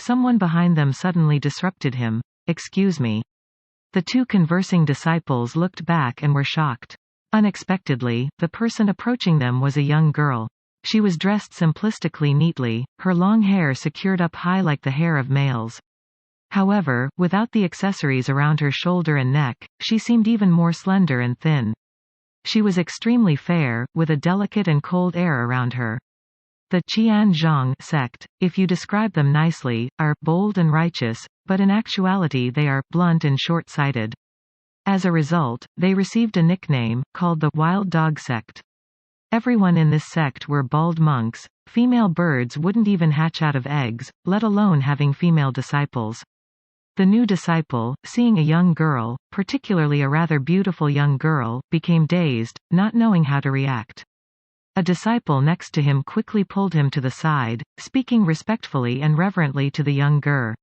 someone behind them suddenly disrupted him. "Excuse me." The two conversing disciples looked back and were shocked. Unexpectedly, the person approaching them was a young girl. She was dressed simplistically neatly, her long hair secured up high like the hair of males. However, without the accessories around her shoulder and neck, she seemed even more slender and thin. She was extremely fair, with a delicate and cold air around her. The Qianzhong sect, if you describe them nicely, are bold and righteous, but in actuality they are blunt and short-sighted. As a result, they received a nickname, called the Wild Dog Sect. Everyone in this sect were bald monks. Female birds wouldn't even hatch out of eggs, let alone having female disciples. The new disciple, seeing a young girl, particularly a rather beautiful young girl, became dazed, not knowing how to react. A disciple next to him quickly pulled him to the side, speaking respectfully and reverently to the young girl.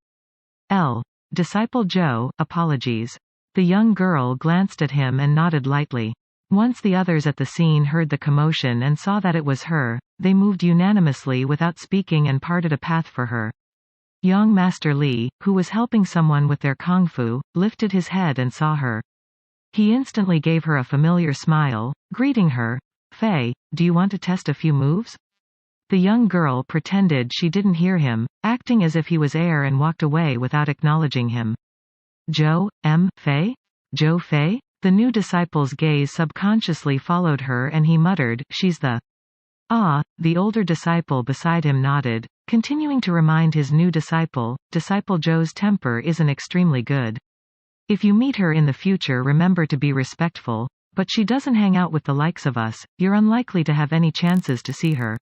Disciple Joe, apologies. The young girl glanced at him and nodded lightly. Once the others at the scene heard the commotion and saw that it was her, they moved unanimously without speaking and parted a path for her. Young Master Li, who was helping someone with their kung fu, lifted his head and saw her. He instantly gave her a familiar smile, greeting her. "Fei, do you want to test a few moves?" The young girl pretended she didn't hear him, acting as if he was air, and walked away without acknowledging him. Fei? Joe Fei? The new disciple's gaze subconsciously followed her and he muttered, "She's the..." The older disciple beside him nodded, continuing to remind his new disciple, Disciple Joe's temper isn't extremely good. If you meet her in the future, remember to be respectful, but she doesn't hang out with the likes of us, you're unlikely to have any chances to see her.